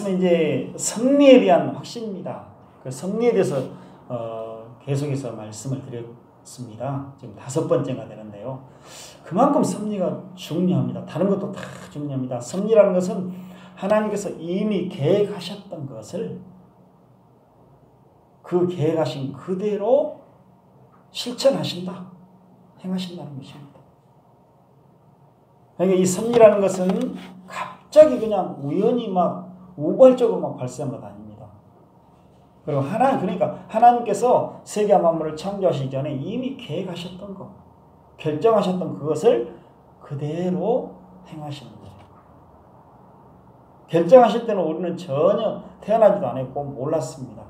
이제 승리에 대한 확신입니다. 그 승리에 대해서 계속해서 말씀을 드렸습니다. 지금 5번째가 되는데요. 그만큼 승리가 중요합니다. 다른 것도 다 중요합니다. 승리라는 것은 하나님께서 이미 계획하셨던 것을 그 계획하신 그대로 실천하신다, 행하신다는 것입니다. 그러니까 이 승리라는 것은 갑자기 그냥 우연히 막 우발적으로 막 발생한 것 아닙니다. 그리고 그러니까 하나님께서 세계 만물을 창조하시기 전에 이미 계획하셨던 것, 결정하셨던 그것을 그대로 행하시는 거예요. 결정하실 때는 우리는 전혀 태어나지도 않았고 몰랐습니다.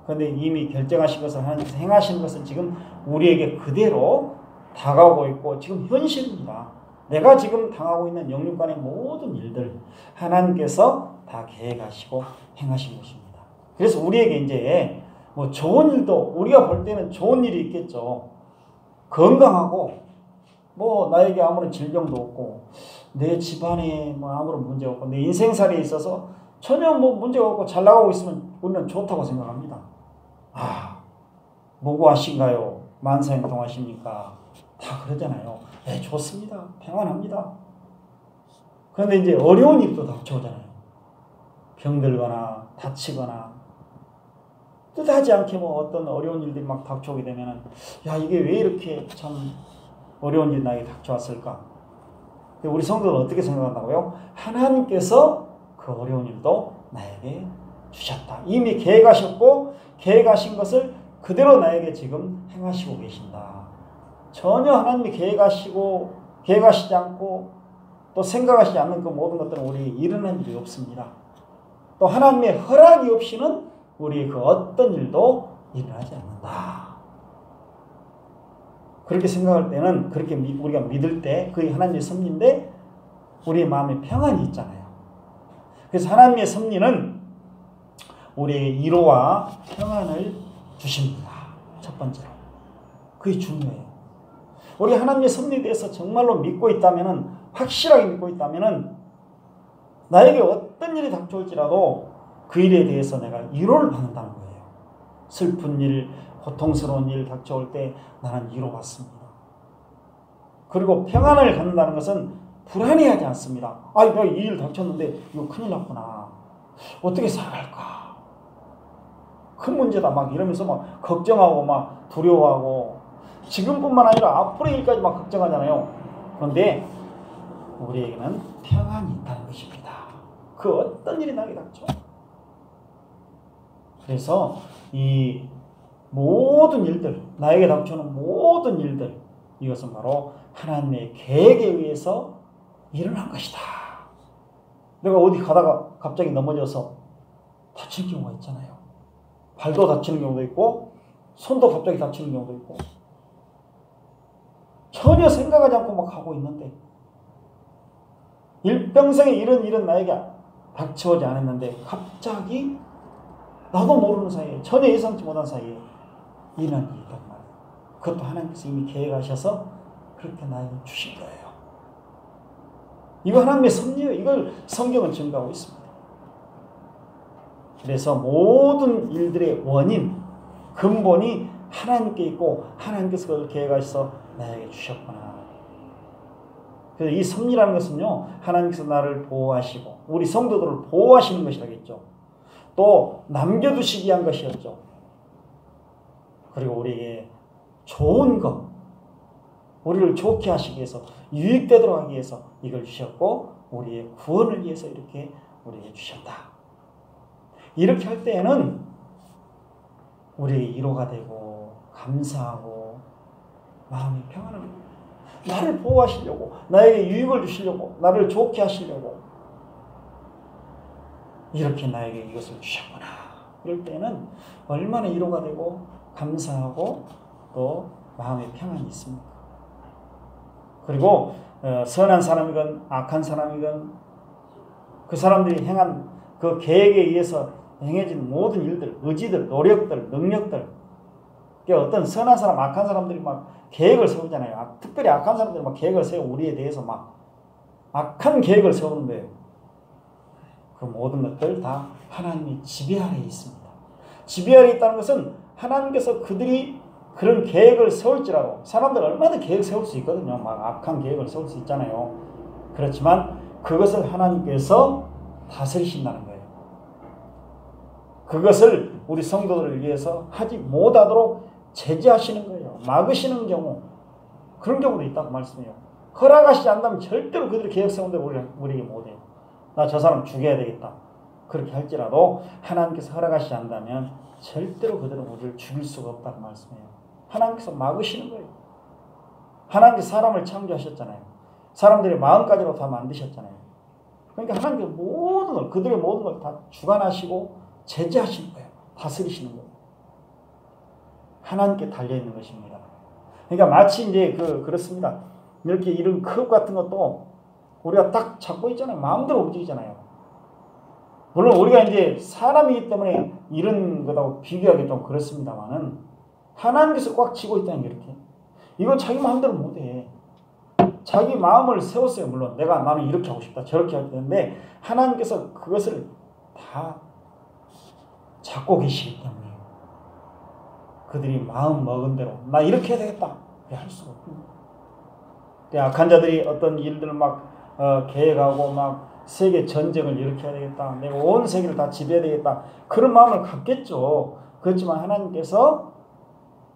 그런데 이미 결정하신 것을 하나님께서 행하시는 것은 지금 우리에게 그대로 다가오고 있고 지금 현실입니다. 내가 지금 당하고 있는 영육간의 모든 일들 하나님께서 다 계획하시고 행하신 것입니다. 그래서 우리에게 이제 뭐 좋은 일도 우리가 볼 때는 좋은 일이 있겠죠. 건강하고 뭐 나에게 아무런 질병도 없고 내 집안에 뭐 아무런 문제가 없고 내 인생살이에 있어서 전혀 뭐 문제가 없고 잘 나가고 있으면 우리는 좋다고 생각합니다. 무고하신가요? 만사형통하십니까? 다 그러잖아요. 네, 좋습니다. 평안합니다. 그런데 이제 어려운 일도 닥쳐오잖아요. 병들거나 다치거나 뜻하지 않게 뭐 어떤 어려운 일들이 막 닥쳐오게 되면은 이게 왜 이렇게 참 어려운 일이 나에게 닥쳐왔을까? 우리 성도는 어떻게 생각한다고요? 하나님께서 그 어려운 일도 나에게 주셨다. 이미 계획하셨고 계획하신 것을 그대로 나에게 지금 행하시고 계신다. 전혀 하나님이 계획하시지 않고 또 생각하시지 않는 그 모든 것들은 우리 일어난 일이 없습니다. 또 하나님의 허락이 없이는 우리 그 어떤 일도 일어나지 않는다. 그렇게 생각할 때는 그렇게 우리가 믿을 때 그게 하나님의 섭리인데 우리의 마음에 평안이 있잖아요. 그래서 하나님의 섭리는 우리의 위로와 평안을 주십니다. 첫 번째로. 그게 중요해요. 우리 하나님의 섭리에 대해서 정말로 믿고 있다면은, 확실하게 믿고 있다면은, 나에게 어떤 일이 닥쳐올지라도 그 일에 대해서 내가 위로를 받는다는 거예요. 슬픈 일, 고통스러운 일 닥쳐올 때 나는 위로받습니다. 그리고 평안을 갖는다는 것은 불안해하지 않습니다. 내가 이 일 닥쳤는데 이거 큰일 났구나. 어떻게 살아갈까? 큰 문제다 막 이러면서 막 걱정하고 막 두려워하고 지금뿐만 아니라 앞으로의 일까지 막 걱정하잖아요. 그런데 우리에게는 평안이 있다는 것입니다. 그 어떤 일이 나게 닥쳐. 그래서 이 모든 일들, 나에게 닥쳐오는 모든 일들, 이것은 바로 하나님의 계획에 의해서 일어난 것이다. 내가 어디 가다가 갑자기 넘어져서 다칠 경우가 있잖아요. 발도 다치는 경우도 있고 손도 갑자기 다치는 경우도 있고 전혀 생각하지 않고 막 하고 있는데 일평생에 이런 일은 나에게 닥쳐오지 않았는데 갑자기 나도 모르는 사이에 전혀 예상치 못한 사이에 일어난 일이 있단 말이에요. 그것도 하나님께서 이미 계획하셔서 그렇게 나에게 주신 거예요. 이거 하나님의 섭리예요. 이걸 성경은 증거하고 있습니다. 그래서 모든 일들의 원인, 근본이 하나님께 있고 하나님께서 그걸 계획하셔서 나에게 주셨구나. 그래서 이 섭리라는 것은요, 하나님께서 나를 보호하시고 우리 성도들을 보호하시는 것이라겠죠. 또 남겨두시기 위한 것이었죠. 그리고 우리에게 좋은 것, 우리를 좋게 하시기 위해서, 유익되도록 하기 위해서 이걸 주셨고 우리의 구원을 위해서 이렇게 우리에게 주셨다. 이렇게 할 때에는 우리의 위로가 되고 감사하고 마음이 평안합니다. 나를 보호하시려고, 나에게 유익을 주시려고, 나를 좋게 하시려고 이렇게 나에게 이것을 주셨구나. 이럴 때는 얼마나 위로가 되고 감사하고 또 마음의 평안이 있습니까? 그리고 선한 사람이건 악한 사람이건 그 사람들이 행한 그 계획에 의해서 행해진 모든 일들, 의지들, 노력들, 능력들, 어떤 선한 사람, 악한 사람들이 막 계획을 세우잖아요. 특별히 악한 사람들이 막 계획을 세우고 우리에 대해서 막 악한 계획을 세우는 거예요. 그 모든 것들 다 하나님의 지배 아래에 있습니다. 지배 아래에 있다는 것은 하나님께서 그들이 그런 계획을 세울지라도 사람들 얼마나 계획 세울 수 있거든요. 막 악한 계획을 세울 수 있잖아요. 그렇지만 그것을 하나님께서 다스리신다는 거예요. 그것을 우리 성도들을 위해서 하지 못하도록 제재하시는 거예요. 막으시는 경우, 그런 경우도 있다고 말씀해요. 허락하시지 않다면 절대로 그들이 계획 세운 대로 우리에게 못해요. 나 저 사람 죽여야 되겠다. 그렇게 할지라도 하나님께서 허락하시지 않다면 절대로 그들은 우리를 죽일 수가 없다고 말씀해요. 하나님께서 막으시는 거예요. 하나님께서 사람을 창조하셨잖아요. 사람들의 마음까지도 다 만드셨잖아요. 그러니까 하나님께서 모든 걸, 그들의 모든 걸 다 주관하시고 제재하시는 거예요. 다스리시는 거예요. 하나님께 달려있는 것입니다. 그러니까 마치 이제 그렇습니다. 이렇게 이런 컵 같은 것도 우리가 딱 잡고 있잖아요. 마음대로 움직이잖아요. 물론 우리가 이제 사람이기 때문에 이런 것하고 비교하기 좀 그렇습니다만은 하나님께서 꽉 쥐고 있다는 게 이렇게. 이건 자기 마음대로 못해. 자기 마음을 세웠어요. 물론 나는 이렇게 하고 싶다. 저렇게 하고 싶는데 하나님께서 그것을 다 잡고 계시기 때문에 그들이 마음 먹은 대로 나 이렇게 해야 되겠다. 할 수가 없고. 악한 자들이 어떤 일들을 막 계획하고 막 세계 전쟁을 이렇게 해야 되겠다. 내가 온 세계를 다 지배해야 되겠다. 그런 마음을 갖겠죠. 그렇지만 하나님께서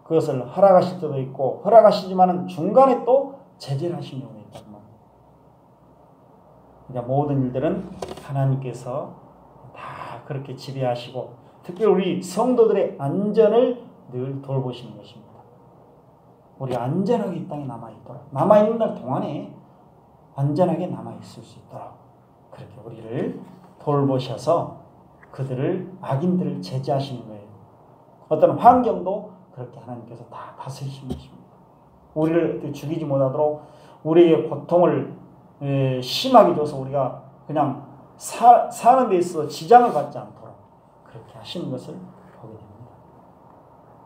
그것을 허락하실 때도 있고 허락하시지만은 중간에 또 제재를 하신 경우가 있다는 말이에요. 그러니까 모든 일들은 하나님께서 다 그렇게 지배하시고 특별히 우리 성도들의 안전을 늘 돌보시는 것입니다. 우리 안전하게 이 땅에 남아있도록 남아있는 날 동안에 안전하게 남아있을 수 있도록 그렇게 우리를 돌보셔서 그들을 악인들을 제재하시는 거예요. 어떤 환경도 그렇게 하나님께서 다 다스리시는 것입니다. 우리를 죽이지 못하도록 우리의 고통을 심하게 줘서 우리가 그냥 사는 데 있어서 지장을 받지 않도록 그렇게 하시는 것을 보게 됩니다.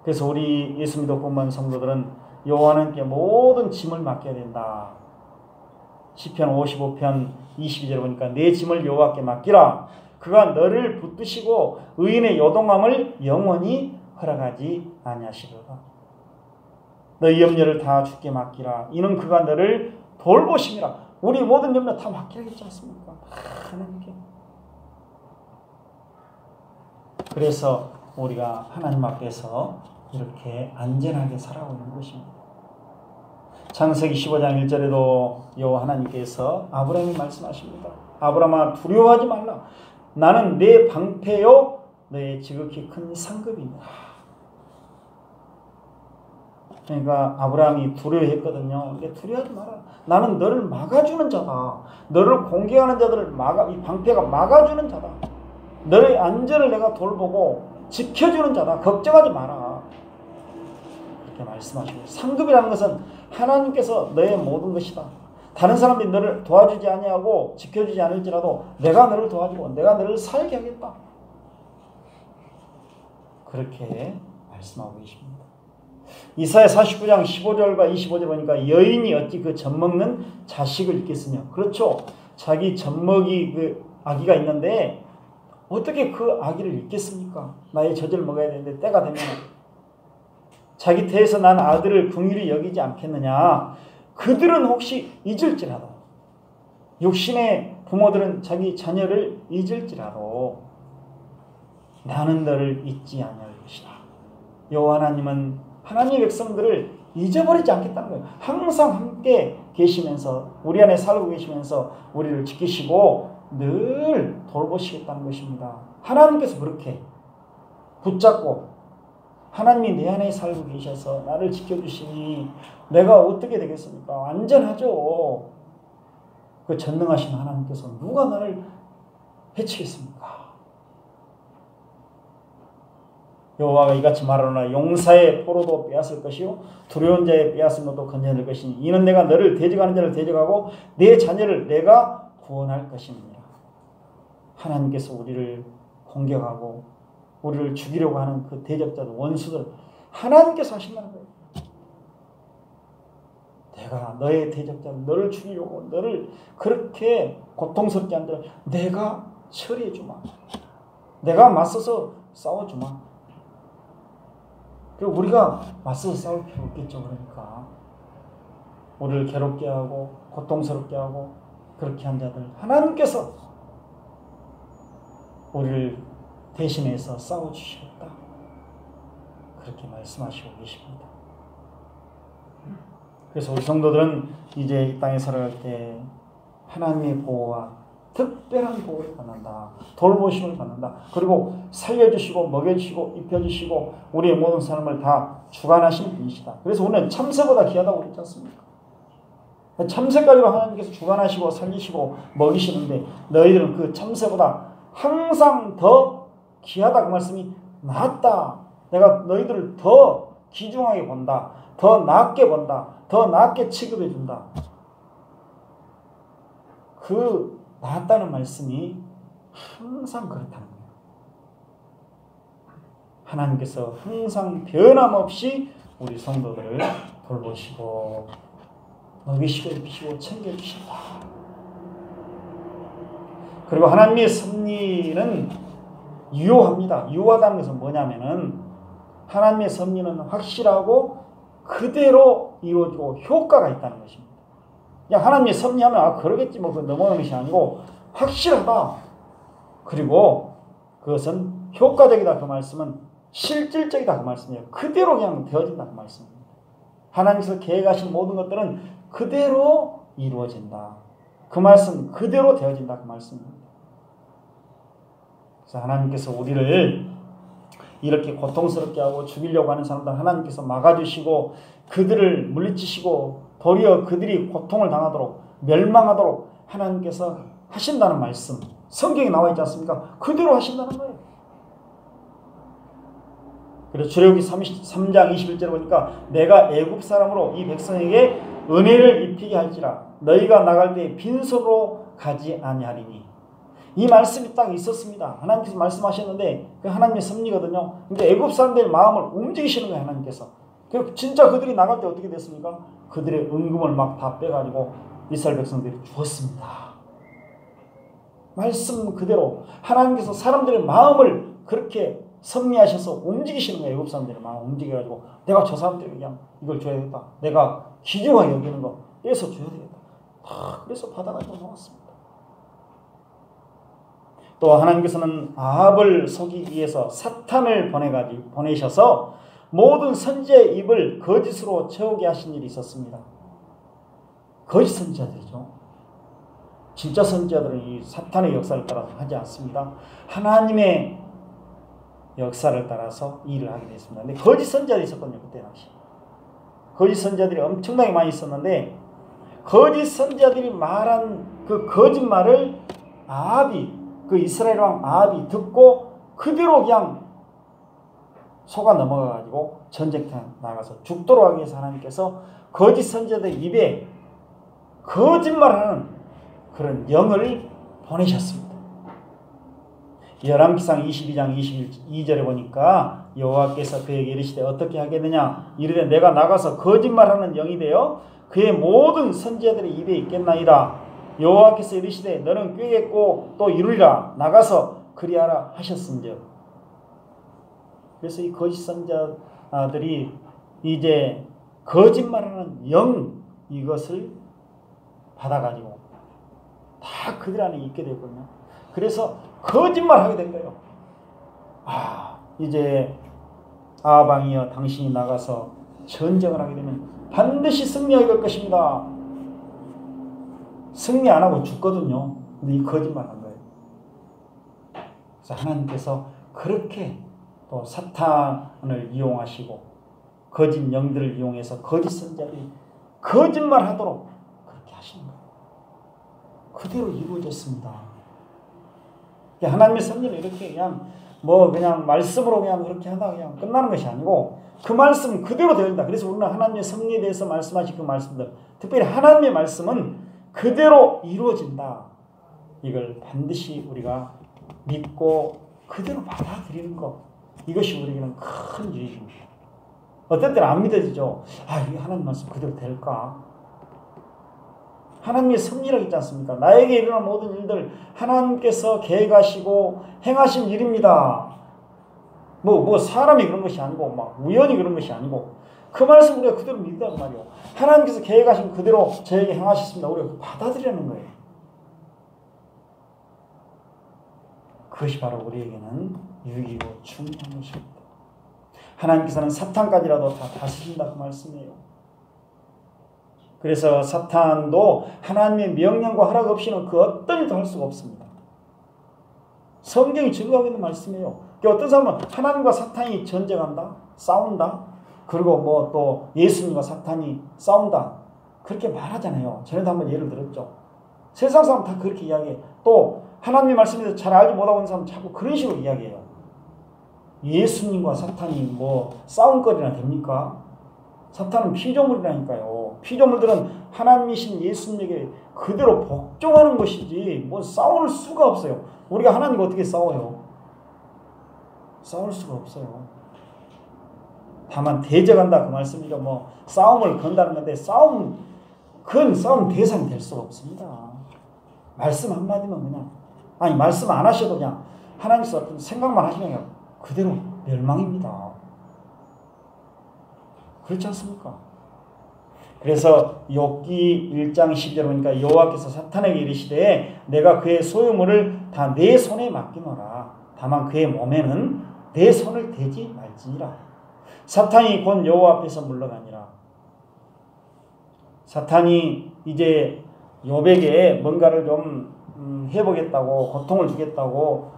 그래서 우리 예수 믿고 구원받은 성도들은 여호와 하나님께 모든 짐을 맡겨야 된다. 시편 55편 22절에 보니까 내 짐을 여호와께 맡기라. 그가 너를 붙드시고 의인의 요동함을 영원히 허락하지 아니하시리라. 너희 염려를 다 주께 맡기라. 이는 그가 너를 돌보심이라. 우리 모든 염려 다 맡기라겠지 않습니까? 하나님께. 그래서 우리가 하나님 앞에서 이렇게 안전하게 살아가고 있는 것입니다. 창세기 15장 1절에도 여호와 하나님께서 아브라함이 말씀하십니다. 아브라함아 두려워하지 말라. 나는 내 방패요 너의 지극히 큰 상급이다. 그러니까 아브라함이 두려워했거든요. 근데 두려워하지 마라. 나는 너를 막아주는 자다. 너를 공격하는 자들을 이 방패가 막아주는 자다. 너의 안전을 내가 돌보고 지켜주는 자다. 걱정하지 마라. 그렇게 말씀하시고 상급이라는 것은 하나님께서 너의 모든 것이다. 다른 사람들이 너를 도와주지 아니하고 지켜주지 않을지라도 내가 너를 도와주고 내가 너를 살게 하겠다. 그렇게 말씀하고 계십니다. 이사야 49장 15절과 25절 보니까 여인이 어찌 그 젖먹는 자식을 잊겠으며. 그렇죠. 자기 젖먹이 그 아기가 있는데 어떻게 그 아기를 잊겠습니까? 나의 젖을 먹어야 되는데 때가 되면 자기 태에서 난 아들을 긍휼히 여기지 않겠느냐. 그들은 혹시 잊을지라도 육신의 부모들은 자기 자녀를 잊을지라도 나는 너를 잊지 아니할 것이다. 여호와 하나님은 하나님의 백성들을 잊어버리지 않겠다는 거예요. 항상 함께 계시면서 우리 안에 살고 계시면서 우리를 지키시고 늘 돌보시겠다는 것입니다. 하나님께서 그렇게 붙잡고 하나님이 내 안에 살고 계셔서 나를 지켜주시니 내가 어떻게 되겠습니까? 안전하죠. 그 전능하신 하나님께서 누가 나를 해치겠습니까? 여호와가 이같이 말하노라. 용사의 포로도 빼앗을 것이요 두려운 자의 빼앗은 것도 건져낼 것이니 이는 내가 너를 대적하는 자를 대적하고 내 자녀를 내가 구원할 것입니다. 하나님께서 우리를 공격하고 우리를 죽이려고 하는 그 대적자들 원수들 하나님께서 하신다는 거예요. 내가 너의 대적자들 너를 죽이려고 너를 그렇게 고통스럽게 한들 내가 처리해 주마. 내가 맞서서 싸워주마. 그리고 우리가 맞서서 싸울 필요 없겠죠. 그러니까 우리를 괴롭게 하고 고통스럽게 하고 그렇게 한 자들 하나님께서 우리를 대신해서 싸워주시겠다. 그렇게 말씀하시고 계십니다. 그래서 우리 성도들은 이제 이 땅에 살아갈 때 하나님의 보호와 특별한 보호를 받는다. 돌보심을 받는다. 그리고 살려주시고 먹여주시고 입혀주시고 우리의 모든 삶을 다 주관하신 분이시다. 그래서 우리는 참새보다 귀하다고 그랬지 않습니까? 참새까지도 하나님께서 주관하시고 살리시고 먹이시는데 너희들은 그 참새보다 항상 더 귀하다. 그 말씀이 낫다. 내가 너희들을 더 귀중하게 본다. 더 낫게 본다. 더 낫게 취급해 준다. 그 낫다는 말씀이 항상 그렇다는 거예요. 하나님께서 항상 변함없이 우리 성도들을 돌보시고 먹이시고 입히시고 챙겨주신다. 그리고 하나님의 섭리는 유효합니다. 유효하다는 것은 뭐냐면은 하나님의 섭리는 확실하고 그대로 이루어지고 효과가 있다는 것입니다. 그냥 하나님의 섭리하면 그러겠지 뭐 넘어가는 것이 아니고 확실하다. 그리고 그것은 효과적이다. 그 말씀은 실질적이다. 그 말씀이에요. 그대로 그냥 되어진다. 그 말씀입니다. 하나님께서 계획하신 모든 것들은 그대로 이루어진다. 그 말씀 그대로 되어진다. 그 말씀입니다. 그래서 하나님께서 우리를 이렇게 고통스럽게 하고 죽이려고 하는 사람들 하나님께서 막아주시고 그들을 물리치시고 도리어 그들이 고통을 당하도록 멸망하도록 하나님께서 하신다는 말씀 성경에 나와 있지 않습니까? 그대로 하신다는 거예요. 그래서 출애굽기 33장 21절에 보니까 내가 애굽 사람으로 이 백성에게 은혜를 입히게 할지라 너희가 나갈 때 빈손으로 가지 아니하리니 이 말씀이 딱 있었습니다. 하나님께서 말씀하셨는데 그 하나님의 섭리거든요. 근데 애굽 사람들의 마음을 움직이시는 거예요. 하나님께서. 진짜 그들이 나갈 때 어떻게 됐습니까? 그들의 은금을 막 다 빼가지고 이스라엘 백성들이 죽었습니다. 말씀 그대로 하나님께서 사람들의 마음을 그렇게 섭리하셔서 움직이시는 거예요. 애굽 사람들의 마음을 움직여가지고 내가 저 사람들에게 그냥 이걸 줘야겠다. 내가 귀중하게 여기는 거 그래서 줘야 되겠다. 그래서 받아가지고 나왔습니다. 또 하나님께서는 아합을 속이기 위해서 사탄을 보내셔서 모든 선지자의 입을 거짓으로 채우게 하신 일이 있었습니다. 거짓 선지자들이죠. 진짜 선지자들은 이 사탄의 역사를 따라서 하지 않습니다. 하나님의 역사를 따라서 일을 하게 됐습니다. 근데 거짓 선지자들이 있었거든요. 그때 당시. 거짓 선지자들이 엄청나게 많이 있었는데 거짓 선지자들이 말한 그 거짓말을 아합이 그 이스라엘 왕 아합이 듣고 그대로 그냥 속아 넘어가가지고 전쟁터에 나가서 죽도록 하기 위해서 하나님께서 거짓 선지자들 입에 거짓말하는 그런 영을 보내셨습니다. 열왕기상 22장 22절에 보니까 여호와께서 그에게 이르시되 어떻게 하겠느냐 이르되 내가 나가서 거짓말하는 영이 되어 그의 모든 선지자들의 입에 있겠나이다. 여호와께서 이르시되 너는 꾀겠고 또 이루리라 나가서 그리하라 하셨은즉. 그래서 이 거짓 선지자들이 이제 거짓말하는 영 이것을 받아가지고 다 그들 안에 있게 되었거든요. 그래서 거짓말하게 된 거예요. 이제 아방이여 당신이 나가서 전쟁을 하게 되면 반드시 승리하게 될 것입니다. 승리 안 하고 죽거든요. 근데 이 거짓말한 거예요. 그래서 하나님께서 그렇게 또 사탄을 이용하시고 거짓 영들을 이용해서 거짓 선지자들이 거짓말하도록 그렇게 하시는 거예요. 그대로 이루어졌습니다. 하나님의 섭리는 이렇게 그냥 말씀으로 그냥 그렇게 하다 그냥 끝나는 것이 아니고 그 말씀 그대로 되어진다. 그래서 우리는 하나님의 섭리에 대해서 말씀하신 그 말씀들, 특별히 하나님의 말씀은 그대로 이루어진다. 이걸 반드시 우리가 믿고 그대로 받아들이는 것. 이것이 우리에게는 큰 유익입니다. 어떤 때는 안 믿어지죠. 이게 하나님 말씀 그대로 될까? 하나님의 섭리라고 있지 않습니까? 나에게 일어난 모든 일들 하나님께서 계획하시고 행하신 일입니다. 뭐 사람이 그런 것이 아니고 막 우연히 그런 것이 아니고 그 말씀 우리가 그대로 믿는단 말이에요. 하나님께서 계획하신 그대로 저에게 행하셨습니다. 우리가 받아들이는 거예요. 그것이 바로 우리에게는 유익이고 중요한 것입니다. 하나님께서는 사탄까지라도 다 다스린다 그 말씀이에요. 그래서 사탄도 하나님의 명령과 허락 없이는 그 어떤 일도 할 수가 없습니다. 성경이 증거하고 있는 말씀이에요. 어떤 사람은 하나님과 사탄이 전쟁한다, 싸운다, 그리고 뭐 또 예수님과 사탄이 싸운다 그렇게 말하잖아요. 전에도 한번 예를 들었죠. 세상 사람 다 그렇게 이야기해요. 또 하나님의 말씀에서 잘 알지 못하고 있는 사람은 자꾸 그런 식으로 이야기해요. 예수님과 사탄이 뭐 싸움거리나 됩니까? 사탄은 피조물이라니까요. 피조물들은 하나님이신 예수님에게 그대로 복종하는 것이지 뭐 싸울 수가 없어요. 우리가 하나님과 어떻게 싸워요? 싸울 수가 없어요. 다만 대적한다 그 말씀이죠. 뭐 싸움을 건다는 건데 그건 싸움 대상이 될 수가 없습니다. 말씀 한마디면 그냥 말씀 안 하셔도 그냥 하나님께서 어떤 생각만 하시면 그냥 그대로 멸망입니다. 그렇지 않습니까? 그래서 욥기 1장 10절 보니까 여호와께서 사탄에게 이르시되 내가 그의 소유물을 다 내 손에 맡기노라. 다만 그의 몸에는 내 손을 대지 말지니라. 사탄이 곧 여호와 앞에서 물러가니라. 사탄이 이제 욥에게 뭔가를 좀 해보겠다고 고통을 주겠다고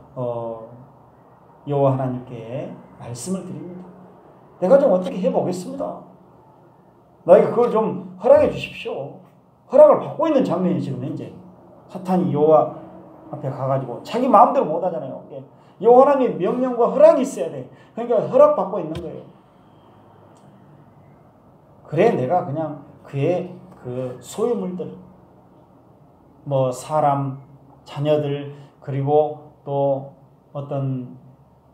여호와 하나님께 말씀을 드립니다. 내가 좀 어떻게 해보겠습니다. 너희가 그걸 좀 허락해 주십시오. 허락을 받고 있는 장면이 지금 현재 사탄이 여호와 앞에 가가지고 자기 마음대로 못하잖아요. 여호와 하나님의 명령과 허락이 있어야 돼. 그러니까 허락받고 있는 거예요. 그래 내가 그냥 그의 그 소유물들 뭐 사람, 자녀들 그리고 또 어떤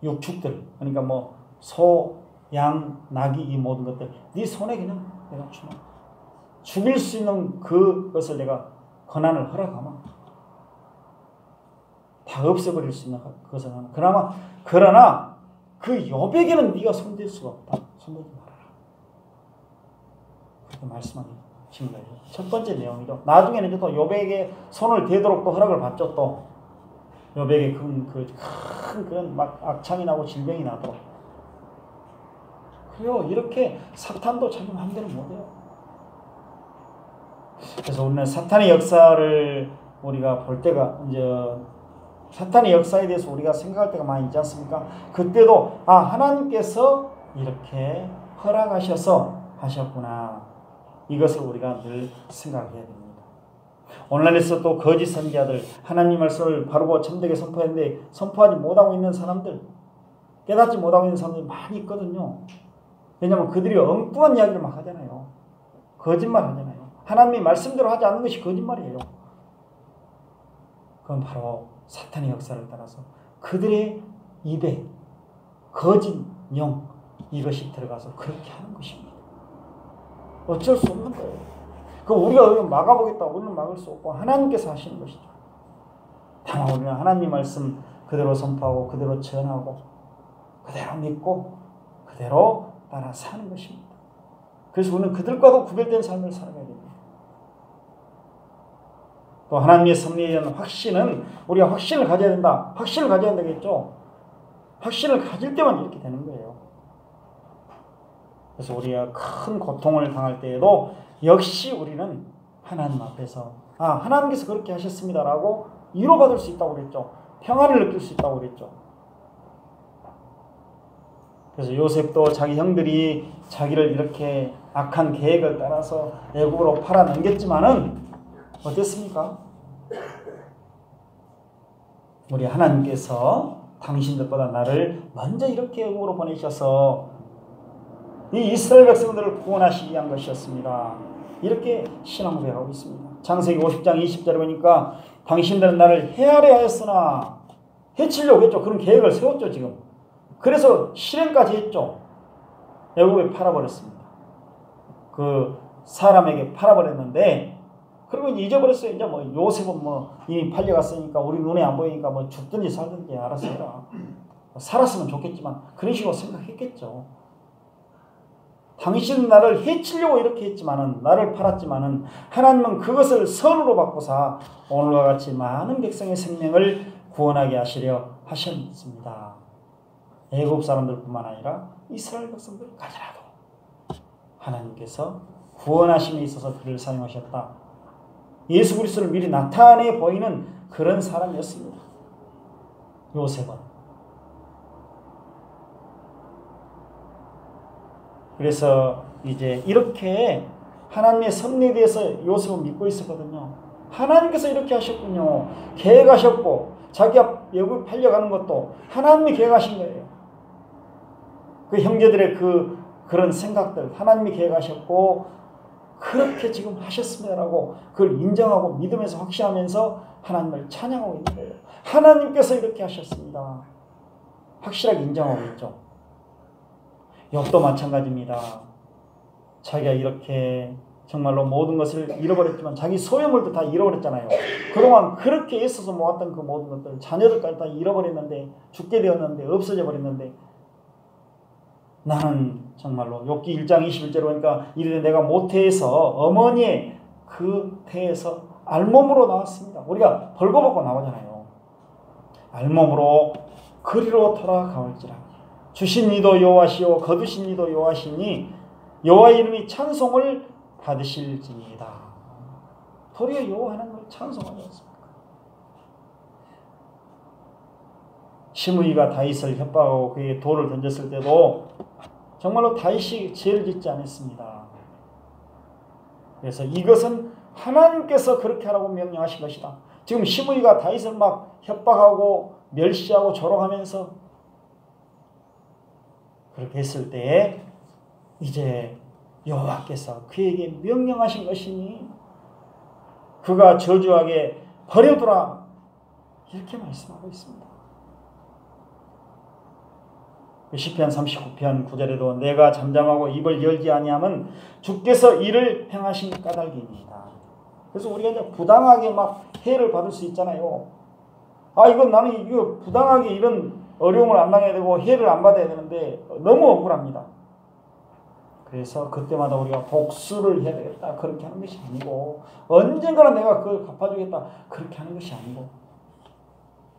육축들 그러니까 뭐 소, 양, 나귀 이 모든 것들 네 손에 그냥 내가 주마. 죽일 수 있는 그것을 내가 권한을 허락하마. 다 없애버릴 수 있는 그것을 하나. 그러나 그 욥에게는 네가 손댈 수가 없다. 손대지 말아라. 그렇게 말씀하신 거예요. 첫 번째 내용이죠. 나중에는 또 욥에게 손을 대도록 또 허락을 받죠. 또 욥에게 큰 그런 막 악창이 나고 질병이 나도록. 그래요. 이렇게 사탄도 자기 마음대로 못해요. 그래서 우리는 사탄의 역사를 우리가 볼 때가 이제 사탄의 역사에 대해서 우리가 생각할 때가 많이 있지 않습니까? 그때도 하나님께서 이렇게 허락하셔서 하셨구나. 이것을 우리가 늘 생각해야 됩니다. 온라인에서 또 거짓 선지자들 하나님 말씀을 바르고 참되게 선포했는데 선포하지 못하고 있는 사람들 깨닫지 못하고 있는 사람들이 많이 있거든요. 왜냐하면 그들이 엉뚱한 이야기를 막 하잖아요. 거짓말 하잖아요. 하나님이 말씀대로 하지 않는 것이 거짓말이에요. 그건 바로 사탄의 역사를 따라서 그들의 입에 거짓 영 이것이 들어가서 그렇게 하는 것입니다. 어쩔 수 없는 거예요. 그럼 우리가 막아보겠다. 우리는 막을 수 없고 하나님께서 하시는 것이죠. 다만 우리는 하나님 말씀 그대로 선포하고 그대로 전하고 그대로 믿고 그대로 따라 사는 것입니다. 그래서 우리는 그들과도 구별된 삶을 살아가야 됩니다. 또 하나님의 섭리에 대한 확신은 우리가 확신을 가져야 된다. 확신을 가져야 되겠죠. 확신을 가질 때만 이렇게 되는 거예요. 그래서 우리가 큰 고통을 당할 때에도 역시 우리는 하나님 앞에서 하나님께서 그렇게 하셨습니다라고 위로받을 수 있다고 그랬죠. 평안을 느낄 수 있다고 그랬죠. 그래서 요셉도 자기 형들이 자기를 이렇게 악한 계획을 따라서 애국으로 팔아 넘겼지만은 어땠습니까? 우리 하나님께서 당신들보다 나를 먼저 이렇게 애국으로 보내셔서 이 이스라엘 백성들을 구원하시기 위한 것이었습니다. 이렇게 신앙 고백하고 있습니다. 창세기 50장 20절에 보니까 당신들은 나를 헤아려 하였으나 해치려고 했죠. 그런 계획을 세웠죠. 지금. 그래서 실행까지 했죠. 애국에 팔아버렸습니다. 그 사람에게 팔아버렸는데 그리고 이제 잊어버렸어요. 이제 뭐 요셉은 뭐 이미 팔려갔으니까 우리 눈에 안 보이니까 뭐 죽든지 살든지 알아서 해라. 살았으면 좋겠지만 그런 식으로 생각했겠죠. 당신은 나를 해치려고 이렇게 했지만은, 나를 팔았지만은 하나님은 그것을 선으로 바꾸사 오늘과 같이 많은 백성의 생명을 구원하게 하시려 하셨습니다. 애굽 사람들뿐만 아니라 이스라엘 백성들까지라도 하나님께서 구원하심에 있어서 그를 사용하셨다. 예수 그리스도를 미리 나타내 보이는 그런 사람이었습니다. 요셉은. 그래서 이제 이렇게 하나님의 섭리에 대해서 요셉은 믿고 있었거든요. 하나님께서 이렇게 하셨군요. 계획하셨고 자기가 외국 팔려가는 것도 하나님이 계획하신 거예요. 그 형제들의 그런 생각들 하나님이 계획하셨고 그렇게 지금 하셨습니다라고 그걸 인정하고 믿으면서 확신하면서 하나님을 찬양하고 있는 거예요. 하나님께서 이렇게 하셨습니다. 확실하게 인정하고 있죠. 욥도 마찬가지입니다. 자기가 이렇게 정말로 모든 것을 잃어버렸지만 자기 소유물도 다 잃어버렸잖아요. 그동안 그렇게 애써서 모았던 그 모든 것들 자녀들까지 다 잃어버렸는데 죽게 되었는데 없어져 버렸는데 나는 정말로 욥기 1장 21절로 보니까 이르되 내가 모태에서 어머니의 그 태에서 알몸으로 나왔습니다. 우리가 벌거벗고 나오잖아요. 알몸으로 그리로 돌아가올지라. 주신 이도 여호와시오 거두신 이도 여호와시니 여호와의 이름이 찬송을 받으실지니이다. 도리어 여호와 하나님을 찬송하지 않습니까? 시므이가 다윗을 협박하고 그에게 돌을 던졌을 때도 정말로 다윗이 죄를 짓지 않았습니다. 그래서 이것은 하나님께서 그렇게 하라고 명령하신 것이다. 지금 시므이가 다윗을 막 협박하고 멸시하고 조롱하면서 그렇게 했을 때에 이제 여호와께서 그에게 명령하신 것이니 그가 저주하게 버려두라 이렇게 말씀하고 있습니다. 시편 39편 9절에도 내가 잠잠하고 입을 열지 아니함은 주께서 이를 행하신 까닭입니다. 그래서 우리가 이제 부당하게 막 해를 받을 수 있잖아요. 이건 나는 이거 부당하게 이런 어려움을 안 당해야 되고 해를 안 받아야 되는데 너무 억울합니다. 그래서 그때마다 우리가 복수를 해야 되겠다 그렇게 하는 것이 아니고 언젠가는 내가 그걸 갚아주겠다 그렇게 하는 것이 아니고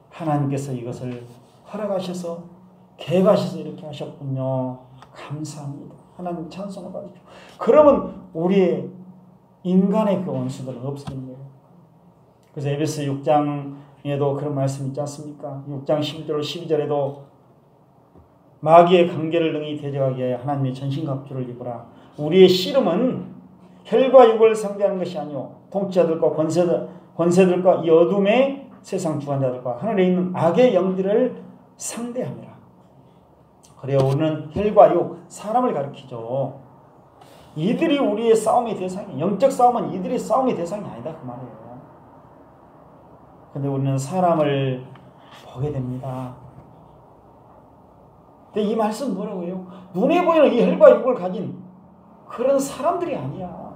하나님께서 이것을 허락하셔서 계획하셔서 이렇게 하셨군요. 감사합니다. 하나님 찬송을 받으십시오. 그러면 우리의 인간의 그 원수들은 없어지는 거예요. 그래서 에베소 6장에도 그런 말씀 있지 않습니까? 6장 11절 12절에도 마귀의 관계를 능히 대적하기 위하여 하나님의 전신갑주를 입으라. 우리의 씨름은 혈과 육을 상대하는 것이 아니오 통치자들과 권세들과 이 어둠의 세상 주관자들과 하늘에 있는 악의 영들을 상대함이라. 그래요. 우리는 혈과 육, 사람을 가리키죠. 이들이 우리의 싸움의 대상이에요. 영적 싸움은 이들이 싸움의 대상이 아니다 그 말이에요. 근데 우리는 사람을 보게 됩니다. 근데 이 말씀 뭐라고 해요? 눈에 보이는 이 혈과 육을 가진 그런 사람들이 아니야.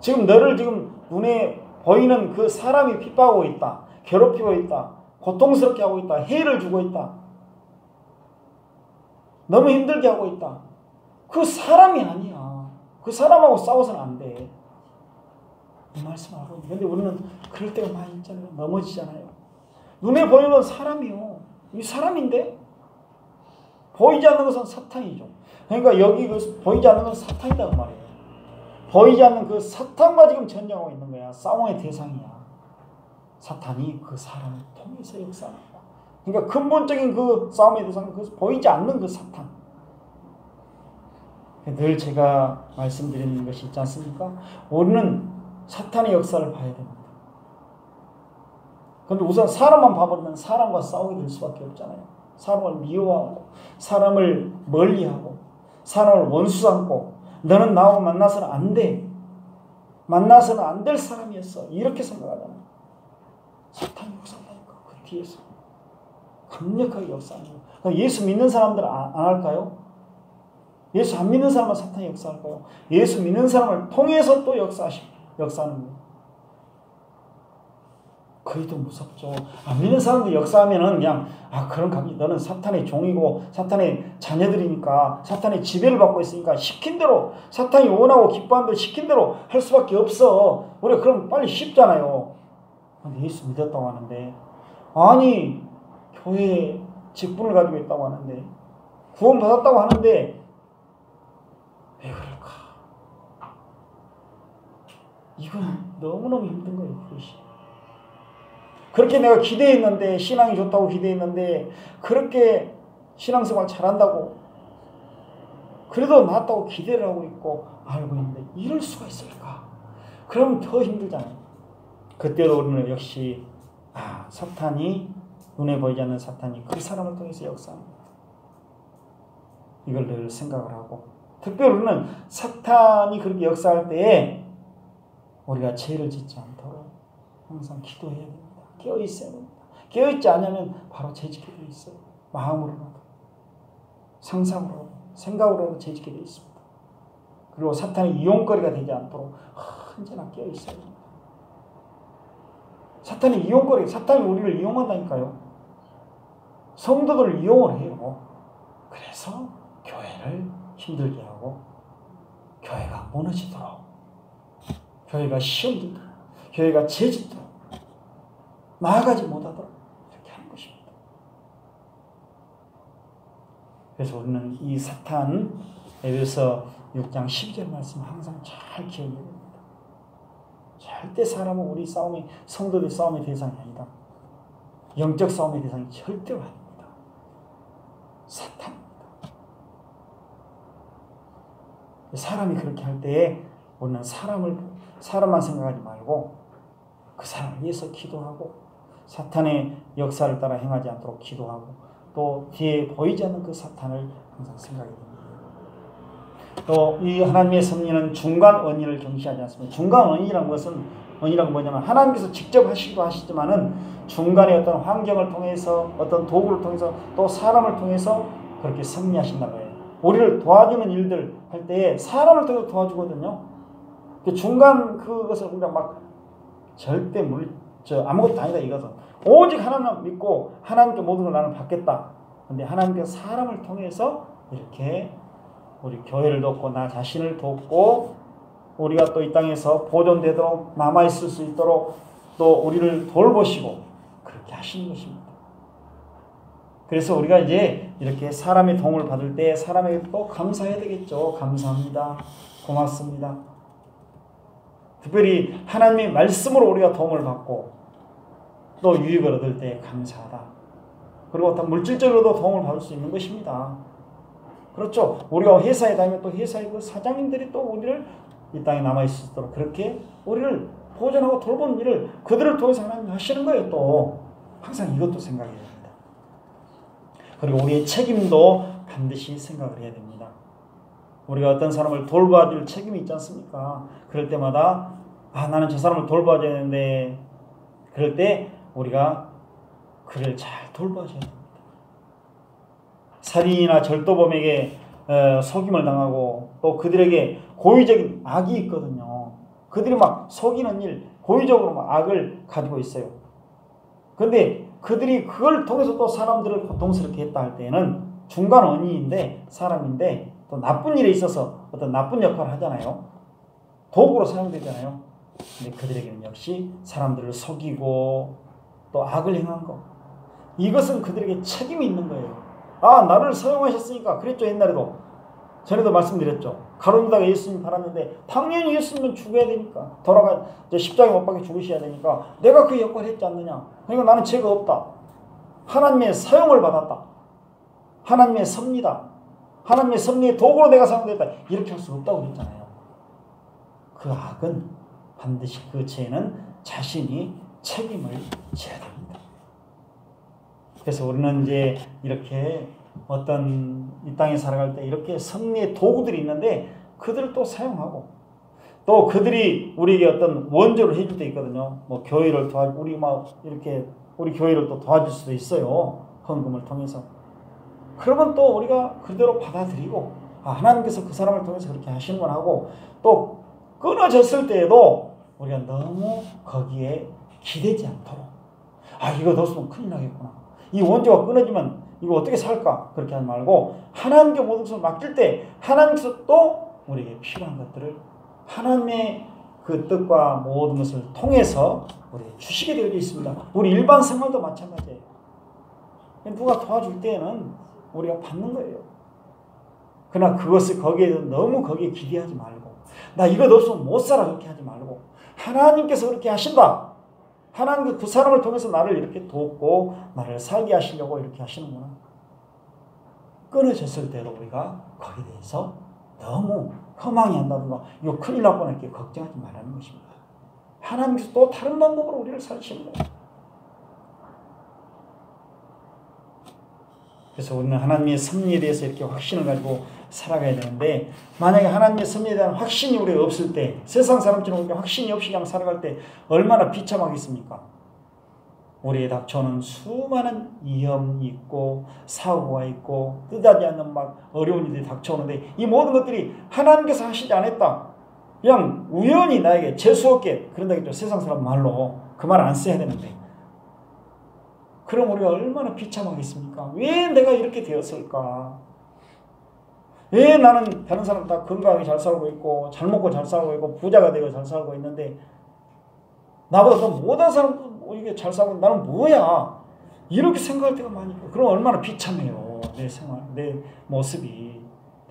지금 너를 지금 눈에 보이는 그 사람이 핍박하고 있다. 괴롭히고 있다. 고통스럽게 하고 있다. 해를 주고 있다. 너무 힘들게 하고 있다. 그 사람이 아니야. 그 사람하고 싸워서는 안 돼. 이 말씀하고 있는데 근데 우리는 그럴 때가 많이 있잖아요. 넘어지잖아요. 눈에 보이는 건 사람이요. 이 사람인데 보이지 않는 것은 사탄이죠. 그러니까 여기 그 보이지 않는 건 사탄이다 그 말이에요. 보이지 않는 그 사탄과 지금 전쟁하고 있는 거야. 싸움의 대상이야. 사탄이 그 사람을 통해서 역사하는 거야. 그러니까 근본적인 그 싸움의 대상은 그 보이지 않는 그 사탄. 늘 제가 말씀드리는 것이 있지 않습니까? 우리는 사탄의 역사를 봐야 됩니다. 그런데 우선 사람만 봐버리면 사람과 싸우게 될 수밖에 없잖아요. 사람을 미워하고 사람을 멀리하고 사람을 원수 삼고 너는 나하고 만나서는 안 돼. 만나서는 안 될 사람이었어. 이렇게 생각하잖아요. 사탄이 역사하니까 그 뒤에서 강력하게 역사하는 거예요. 예수 믿는 사람들은 안 할까요? 예수 안 믿는 사람은 사탄이 역사할까요? 예수 믿는 사람을 통해서 또 역사하는 거예요. 그게 더 무섭죠. 안 믿는 사람들 역사하면은 그냥 그런 감지 너는 사탄의 종이고 사탄의 자녀들이니까 사탄의 지배를 받고 있으니까 시킨 대로 사탄이 원하고 기뻐하는 대로 시킨 대로 할 수밖에 없어. 우리가 그럼 빨리 쉽잖아요. 근데 예수 믿었다고 하는데 아니 교회에 직분을 가지고 있다고 하는데 구원 받았다고 하는데 왜 그럴까? 이건 너무너무 힘든 거예요. 그것이. 그렇게 내가 기대했는데 신앙이 좋다고 기대했는데 그렇게 신앙생활 잘한다고 그래도 낫다고 기대를 하고 있고 알고 있는데 이럴 수가 있을까? 그러면 더 힘들잖아요. 그때도 우리는 역시 사탄이 눈에 보이지 않는 사탄이 그 사람을 통해서 역사합니다. 이걸 늘 생각을 하고 특별히 우리는 사탄이 그렇게 역사할 때에 우리가 죄를 짓지 않도록 항상 기도해야 됩니다. 깨어있어야 됩니다. 깨어있지 않으면 바로 죄짓게 되어 있어요. 마음으로라도 상상으로라도 생각으로라도 죄짓게 되어 있습니다. 그리고 사탄의 이용거리가 되지 않도록 언제나 깨어있어야 됩니다. 사탄의 이용거리, 사탄이 우리를 이용한다니까요. 성도들을 이용을 해요. 그래서 교회를 힘들게 하고 교회가 무너지도록 교회가 시험 들도록 교회가 죄짓도록 나아가지 못하도록 이렇게 하는 것입니다. 그래서 우리는 이 사탄 에베소 6장 12절 말씀 항상 잘 기억해야 됩니다. 절대 사람은 우리 싸움이 성도들 싸움의 대상이 아니다. 영적 싸움의 대상이 절대로 아닙니다. 사탄입니다. 사람이 그렇게 할 때에 우리는 사람만 생각하지 말고 그 사람을 위해서 기도하고 사탄의 역사를 따라 행하지 않도록 기도하고 또 뒤에 보이지 않는 그 사탄을 항상 생각해야 됩니다. 또 이 하나님의 섭리는 중간 언의를 경시하지 않습니다. 중간 언의라는 것은 언의라고 뭐냐면 하나님께서 직접 하시기도 하시지만은 중간에 어떤 환경을 통해서 어떤 도구를 통해서 또 사람을 통해서 그렇게 섭리하신다고 해요. 우리를 도와주는 일들 할 때에 사람을 통해서 도와주거든요. 중간 그것을 우리가 막 절대 아무것도 아니다 이것은 오직 하나님 믿고 하나님께 모든 걸 나는 받겠다. 근데 하나님께서 사람을 통해서 이렇게 우리 교회를 돕고 나 자신을 돕고 우리가 또 이 땅에서 보존되도록 남아있을 수 있도록 또 우리를 돌보시고 그렇게 하시는 것입니다. 그래서 우리가 이제 이렇게 사람의 도움을 받을 때 사람에게 또 감사해야 되겠죠. 감사합니다. 고맙습니다. 특별히 하나님의 말씀으로 우리가 도움을 받고 또 유익을 얻을 때 감사하다. 그리고 어떤 물질적으로도 도움을 받을 수 있는 것입니다. 그렇죠. 우리가 회사에 다니면 또 회사의 그 사장님들이 또 우리를 이 땅에 남아있을 수 있도록 그렇게 우리를 보존하고 돌보는 일을 그들을 통해서 하나님 하시는 거예요. 또 항상 이것도 생각해야 됩니다. 그리고 우리의 책임도 반드시 생각을 해야 됩니다. 우리가 어떤 사람을 돌봐줄 책임이 있지 않습니까? 그럴 때마다 나는 저 사람을 돌봐줘야 되는데 그럴 때 우리가 그를 잘 돌봐줘야 됩니다. 살인이나 절도범에게 속임을 당하고 또 그들에게 고의적인 악이 있거든요. 그들이 막 속이는 일, 고의적으로 막 악을 가지고 있어요. 그런데 그들이 그걸 통해서 또 사람들을 고통스럽게 했다 할 때는 중간 언의인데 사람인데 또 나쁜 일에 있어서 어떤 나쁜 역할을 하잖아요. 도구로 사용되잖아요. 근데 그들에게는 역시 사람들을 속이고 또 악을 행한 것 이것은 그들에게 책임이 있는 거예요. 나를 사용하셨으니까 그랬죠. 옛날에도 전에도 말씀드렸죠. 가룟유다가 예수님 팔았는데 당연히 예수님은 죽어야 되니까 십자가에 못 박혀 죽으셔야 되니까 내가 그 역할을 했지 않느냐. 그러니까 나는 죄가 없다. 하나님의 사용을 받았다. 하나님의 섭리다. 하나님의 섭리의 도구로 내가 사용됐다. 이렇게 할 수 없다고 그랬잖아요. 그 악은 반드시 그 죄는 자신이 책임을 져야 됩니다. 그래서 우리는 이제 이렇게 어떤 이 땅에 살아갈 때 이렇게 섭리의 도구들이 있는데 그들을 또 사용하고 또 그들이 우리에게 어떤 원조를 해줄 때 있거든요. 뭐 교회를 우리 교회를 또 도와줄 수도 있어요. 헌금을 통해서. 그러면 또 우리가 그대로 받아들이고 하나님께서 그 사람을 통해서 그렇게 하시는구나 하고 또 끊어졌을 때에도 우리가 너무 거기에 기대지 않도록 아, 이거 넣었으면 큰일 나겠구나. 이 원조가 끊어지면 이거 어떻게 살까? 그렇게 하지 말고 하나님께 모든 것을 맡길 때 하나님께서 또 우리에게 필요한 것들을 하나님의 그 뜻과 모든 것을 통해서 우리에게 주시게 되어 있습니다. 우리 일반 생활도 마찬가지예요. 누가 도와줄 때에는 우리가 받는 거예요. 그러나 그것을 너무 거기에 기대하지 말고 나 이거 없으면 못 살아 그렇게 하지 말고 하나님께서 그렇게 하신다. 하나님께서 그 사람을 통해서 나를 이렇게 돕고 나를 살게 하시려고 이렇게 하시는구나. 끊어졌을 때도 우리가 거기에 대해서 너무 허망히 한다든가 이거 큰일 났구나 이렇게 걱정하지 말라는 것입니다. 하나님께서 또 다른 방법으로 우리를 살리시는 거예요. 그래서 우리는 하나님의 섭리에 대해서 이렇게 확신을 가지고 살아가야 되는데 만약에 하나님의 섭리에 대한 확신이 우리가 없을 때 세상 사람처럼 우리가 확신이 없이 그냥 살아갈 때 얼마나 비참하겠습니까? 우리에 닥쳐오는 수많은 위험이 있고 사고가 있고 뜻하지 않는 막 어려운 일들이 닥쳐오는데 이 모든 것들이 하나님께서 하시지 않았다. 그냥 우연히 나에게 재수없게 그런다겠죠. 세상 사람 말로 그 말 안 써야 되는데 그럼 우리가 얼마나 비참하겠습니까? 왜 내가 이렇게 되었을까? 왜 나는 다른 사람 다 건강하게 잘 살고 있고 잘 먹고 잘 살고 있고 부자가 되고 잘 살고 있는데 나보다 더 못한 사람도 이게 잘 살고 있는데 나는 뭐야? 이렇게 생각할 때가 많이 있고 그럼 얼마나 비참해요. 내 생활, 내 모습이.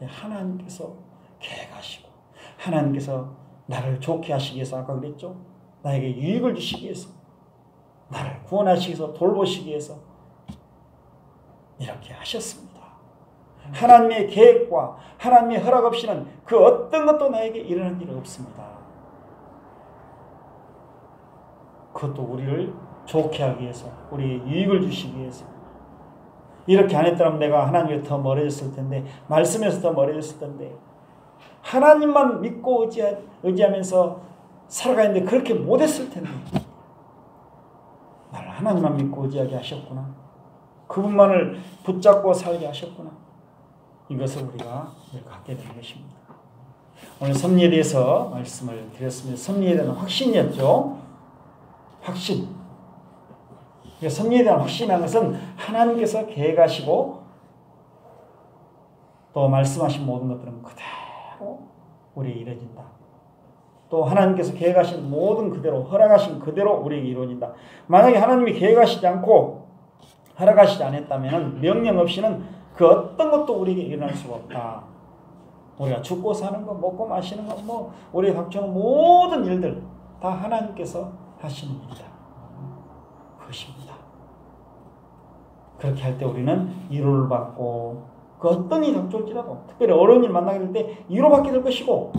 하나님께서 계획하시고 하나님께서 나를 좋게 하시기 위해서 아까 그랬죠? 나에게 유익을 주시기 위해서 나를 구원하시기 위해서 돌보시기 위해서 이렇게 하셨습니다. 하나님의 계획과 하나님의 허락 없이는 그 어떤 것도 나에게 일어날 일이 없습니다. 그것도 우리를 좋게 하기 위해서 우리의 유익을 주시기 위해서 이렇게 안 했더라면 내가 하나님께 더 멀어졌을 텐데 말씀에서 더 멀어졌을 텐데 하나님만 믿고 의지하면서 살아가는데 그렇게 못했을 텐데 나를 하나님만 믿고 의지하게 하셨구나. 그분만을 붙잡고 살게 하셨구나. 이것을 우리가 갖게 되는 것입니다. 오늘 섭리에 대해서 말씀을 드렸습니다. 섭리에 대한 확신이었죠. 확신. 섭리에 대한 확신이라는 것은 하나님께서 계획하시고 또 말씀하신 모든 것들은 그대로 우리에게 이루어진다. 또 하나님께서 계획하신 모든 그대로 허락하신 그대로 우리에게 이루어진다. 만약에 하나님이 계획하시지 않고 허락하시지 않았다면 명령 없이는 그 어떤 것도 우리에게 일어날 수가 없다. 우리가 죽고 사는 거 먹고 마시는 거 뭐 우리에 닥쳐오는 모든 일들 다 하나님께서 하시는 일이다. 그것입니다. 그렇게 할 때 우리는 위로를 받고 그 어떤 일이 닥쳐올지라도 특별히 어려운 일 만나게 될 때 위로받게 될 것이고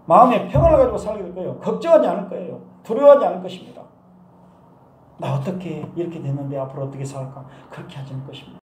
마음의 평안을 가지고 살게 될 거예요. 걱정하지 않을 거예요. 두려워하지 않을 것입니다. 나 어떻게 이렇게 됐는데 앞으로 어떻게 살까? 그렇게 하지 않을 것입니다.